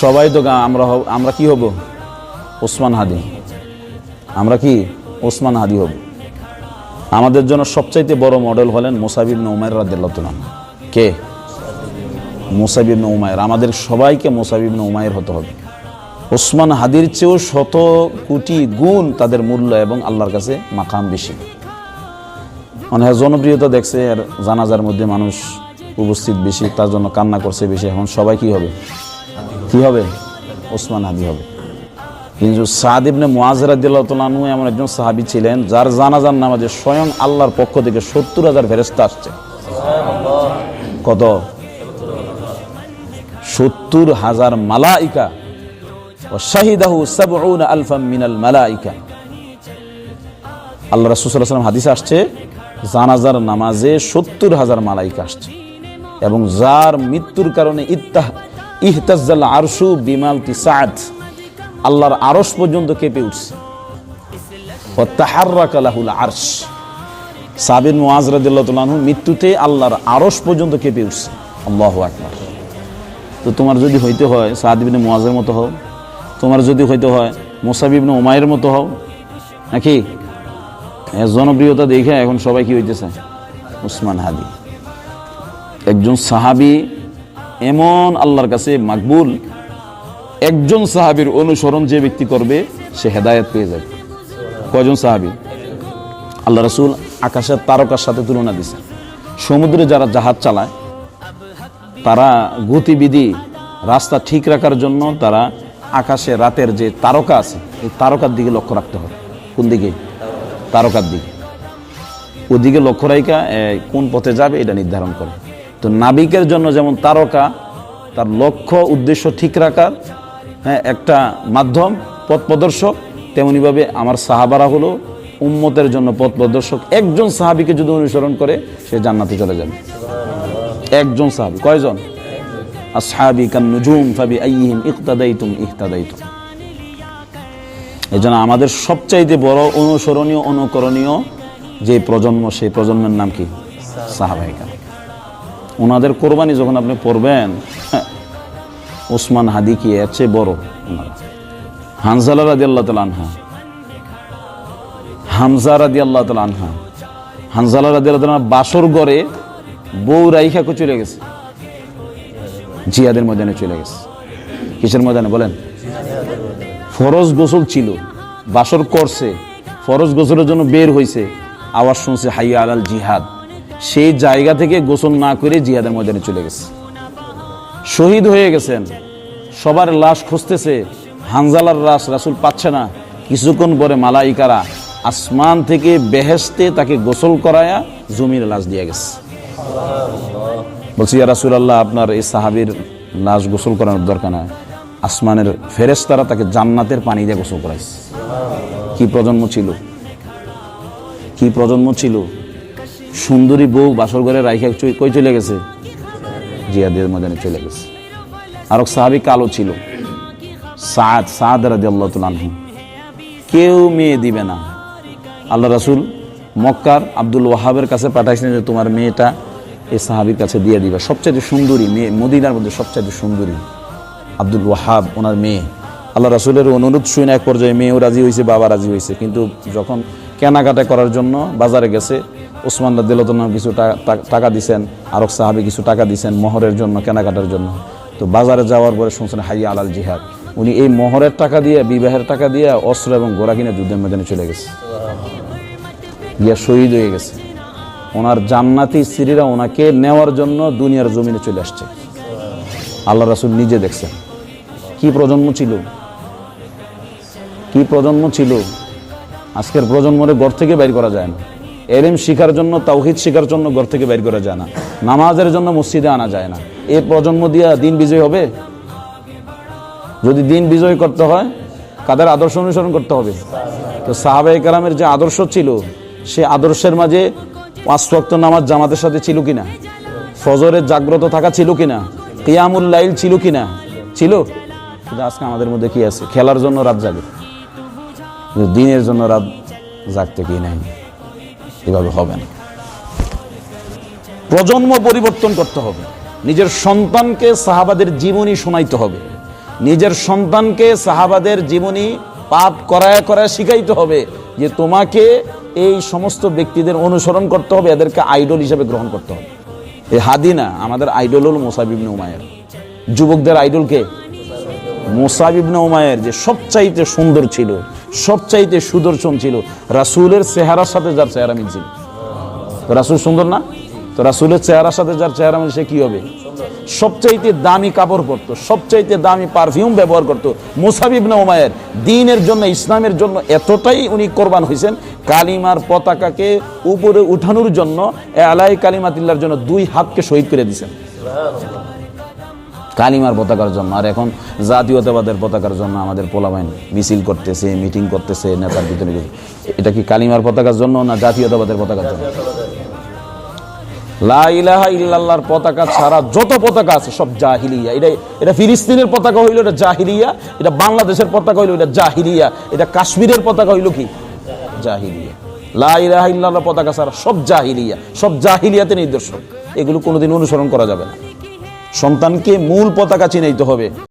সবাই তো আমরা কি হব? ওসমান হাদি। আমরা কি ওসমান হাদি হব। আমাদের জন্য সবচাইতে বড় মডেল হলেন মুসাব ইবনে উমাইর রাদিয়াল্লাহু তাআলা। কে? মুসাব ইবনে উমাইর। আমাদের সবাইকে মুসাব ইবনে উমাইর হতে হবে। ওসমান হাদির চেয়েও শত কোটি গুণ তাদের মূল্য এবং আল্লাহর কাছে মাকাম বেশি। মানে জনপ্রিয়তা দেখছে আর জানাজার মধ্যে মানুষ উপস্থিত বেশি, তার জন্য কান্না করছে বেশি। এখন সবাই কি হবে? কি হবে? ওসমান হাদি হবে। কিন্তু সাদ ইবনে মুআজ রাদিয়াল্লাহু তাআলা আনহু এমন একজন সাহাবী ছিলেন যার জানাজার নামাজে স্বয়ং আল্লাহর পক্ষ থেকে ৭০,০০০ ফেরেশতা আসছে। কত? ৭০,০০০ মালাইকা। শাহিদাহু ৭০,০০০ মিনাল মালাইকা। আল্লাহ রাসূল সাল্লাল্লাহু আলাইহি ওয়াসাল্লাম হাদিসে আসছে জানাজার নামাজে ৭০,০০০ মালাইকা আসছে এবং যার মৃত্যুর কারণে ইহতাজ্জাল আরশু বিমালতি সাআত, আল্লাহর আরশ পর্যন্ত কেঁপে উঠছে। ওয়া তাহাররাকা লাহুল আরশ। সাদ ইবনে মুআজ রাদিয়াল্লাহু তাআলা আনহু মৃত্যুতে আল্লাহর আরশ পর্যন্ত কেঁপে উঠছে। আল্লাহু আকবার। তো তোমার যদি হইতে হয় সাদ ইবনে মুআজের মতো হও, তোমার যদি হইতে হয় মুসাব ইবনে উমাইরের মতো হও, নাকি? জনপ্রিয়তা দেখে এখন সবাই কি হইতেছে? ওসমান হাদি। একজন সাহাবী এমন আল্লাহর কাছে মাকবুল, একজন সাহাবীর অনুসরণ যে ব্যক্তি করবে সে হেদায়েত পেয়ে যাবে। কয়জন সাহাবী? আল্লাহ রাসূল আকাশের তারকার সাথে তুলনা দিয়েছে। সমুদ্রে যারা জাহাজ চালায় তারা গতিবিধি রাস্তা ঠিক রাখার জন্য তারা আকাশে রাতের যে তারকা আছে এই তারকার দিকে লক্ষ্য রাখতে হবে। কোন দিকে? তারকার দিকে। ওদিকে লক্ষ্য রাখা কোন পথে যাবে এটা নির্ধারণ করে। তো নাবিকের জন্য যেমন তারকা তার লক্ষ্য উদ্দেশ্য ঠিক রাখার একটা মাধ্যম, পথ প্রদর্শক, তেমনিভাবে আমার সাহাবারা হলো উম্মতের জন্য পথ প্রদর্শক। একজন সাহাবীকে যদি অনুসরণ করে সে জান্নাতে চলে যাবে। একজন সাহাবী। কয়জন? আসহাবী কান নুজুম ফাবিআইহিম ইক্তাদাইতুম ইহতাদাইতুম। এজন্য আমাদের সবচাইতে বড় অনুসরণীয় অনুকরণীয় যে প্রজন্ম, সেই প্রজন্মের নাম কি? সাহাবায়ে কেরাম। ওনাদের কোরবানি যখন আপনি পড়বেন, ওসমান হাদি কি এর চেয়ে বড়? ওনারা হানজালা রাদিয়াল্লাহু তাআলা আনহা, হামজা রাদিয়াল্লাহু তাআলা আনহা। হানজালা রাদিয়াল্লাহু তাআলা বাসর ঘরে বউ রাইখা চলে গেছে, জিহাদের ময়দানে চলে গেছে। কিসের ময়দানে বলেন? ফরজ গোসল ছিল, বাসর করছে, ফরজ গোসলের জন্য বের হয়েছে, আওয়াজ শুনছে হাইয়া আলাল জিহাদ। সেই জায়গা থেকে গোসল না করে জিহাদের ময়দানে চলে গেছে, শহীদ হয়ে গেছেন। সবার লাশ খুঁজতেছে, হানজালার লাশ রাসূল পাচ্ছে না। কিছুক্ষণ পরে মালাইকারা আসমান থেকে বেহেশতে তাকে গোসল করায়া জমির লাশ দিয়ে গেছে। বলছি ইয়া রাসূলুল্লাহ, আপনার এই সাহাবীর লাশ গোসল করানোর দরকার নাই, আসমানের ফেরেশতারা তাকে জান্নাতের পানি দিয়ে গোসল করাইছে। কি প্রজন্ম ছিল! কি প্রজন্ম ছিল! সুন্দরী বউ বাসর ঘরে রাইখা কই চলে গেছে? জিহাদের ময়দানে চলে গেছে। আর এক সাহাবী কালো ছিল, সাদ রাদিয়াল্লাহু তাআলা আনহু। কেউ মেয়ে দিবে না। আল্লাহ রাসূল মক্কার আব্দুল ওয়াহাবের কাছে পাঠাইছিলেন যে তোমার মেয়েটা এই সাহাবীর কাছে দিয়ে দিবা। সবচেয়ে সুন্দরী মেয়ে, মদিনার মধ্যে সবচেয়ে সুন্দরী আব্দুল ওয়াহাব, ওনার মেয়ে। আল্লাহ রাসূলের অনুরোধ শুনে এক পর্যায়ে মেয়েও রাজি হয়েছে, বাবা রাজি হয়েছে। কিন্তু যখন কেনাকাটা করার জন্য বাজারে গেছে, ওসমান রাদিয়াল্লাহু তাআলা কিছু টাকা দিয়েছেন, আর এক সাহাবী কিছু টাকা দিয়েছেন মোহরের জন্য, কেনাকাটার জন্য। তো বাজারে যাওয়ার পরে শুনছেন হাইয়া আলাল জিহাদ। উনি এই মোহরের টাকা দিয়ে, বিবাহের টাকা দিয়ে অস্ত্র এবং ঘোড়া কিনে যুদ্ধের ময়দানে চলে গেছে, গিয়া শহীদ হয়ে গেছে। ওনার জান্নাতি স্ত্রীরা ওনাকে নেওয়ার জন্য দুনিয়ার জমিনে চলে আসছে। আল্লাহ রাসূল নিজে দেখছেন। কি প্রজন্ম ছিল! কি প্রজন্ম ছিল! আজকের প্রজন্মরে ঘর থেকে বাইর করা যায় না। ইলম শিখার জন্য, তাওহীদ শিখার জন্য ঘর থেকে বাইর করা যায় না। নামাজের জন্য মসজিদে আনা যায় না। এই প্রজন্ম দিয়া দিন বিজয় হবে? যদি দিন বিজয় করতে হয় কাদের আদর্শ অনুসরণ করতে হবে? তো সাহাবায়ে কেরামের যে আদর্শ ছিল, সে আদর্শের মাঝে ৫ ওয়াক্ত নামাজ জামাতের সাথে ছিল কিনা? ফজরের জাগ্রত থাকা ছিল কিনা? কিয়ামুল লাইল ছিল কিনা? ছিল। কিন্তু আজকে আমাদের মধ্যে কি আছে? খেলার জন্য রাত জাগে, দিনের জন্য রাত জাগতে কি নাই। এভাবে হবে না। প্রজন্ম পরিবর্তন করতে হবে। নিজের সন্তানকে সাহাবাদের জীবনী শোনাইতে হবে, নিজের সন্তানকে সাহাবাদের জীবনী পাঠ করায় করায় শিখাইতে হবে যে তোমাকে এই সমস্ত ব্যক্তিদের অনুসরণ করতে হবে, এদেরকে আইডল হিসেবে গ্রহণ করতে হবে। এই হাদি না, আমাদের আইডল হল মুসাব ইবনে উমায়ের। যুবকদের আইডল কে? মুসাব ইবনে উমায়ের, যে সবচাইতে সুন্দর ছিল, সবচাইতে সুদর্শন ছিল, রাসূলের চেহারার সাথে যার চেহারা মিলছিল। তো রাসূল সুন্দর না? তো রাসূলের চেহারার সাথে যার চেহারা মিল, সে কি হবে? সবচাইতে দামি কাপড় পরতো, সবচাইতে দামি পারফিউম ব্যবহার করতো। মুসাব ইবনে উমায়ের দ্বীনের জন্য, ইসলামের জন্য এতটাই উনি কোরবান হয়েছেন, কালিমার পতাকাকে উপরে উঠানোর জন্য, আলাই কালিমাতিল্লাহর জন্য 2 হাতকে শহীদ করে দিয়েছেন কালিমার পতাকার জন্য। আর এখন জাতীয়তাবাদের পতাকার জন্য আমাদের পোলাবাহিন মিছিল করতেছে, মিটিং করতেছে নেতার ভিতরে। এটা কি কালিমার পতাকার জন্য না জাতীয়তাবাদের পতাকার জন্য? লা ইলাহা ইল্লাল্লাহর পতাকা ছাড়া যত পতাকা আছে সব জাহিলিয়া। এটা ফিলিস্তিনের পতাকা হইল এটা জাহিলিয়া, এটা বাংলাদেশের পতাকা হইল এটা জাহিলিয়া, এটা কাশ্মীরের পতাকা হইল কি? জাহিলিয়া। লা ইলাহা ইল্লাল্লাহর পতাকা ছাড়া সব জাহিলিয়া, সব জাহিলিয়াতে নিদর্শন। এগুলো কোনোদিন অনুসরণ করা যাবে না। সন্তানকে মূল পতাকা চিনাইতে হবে।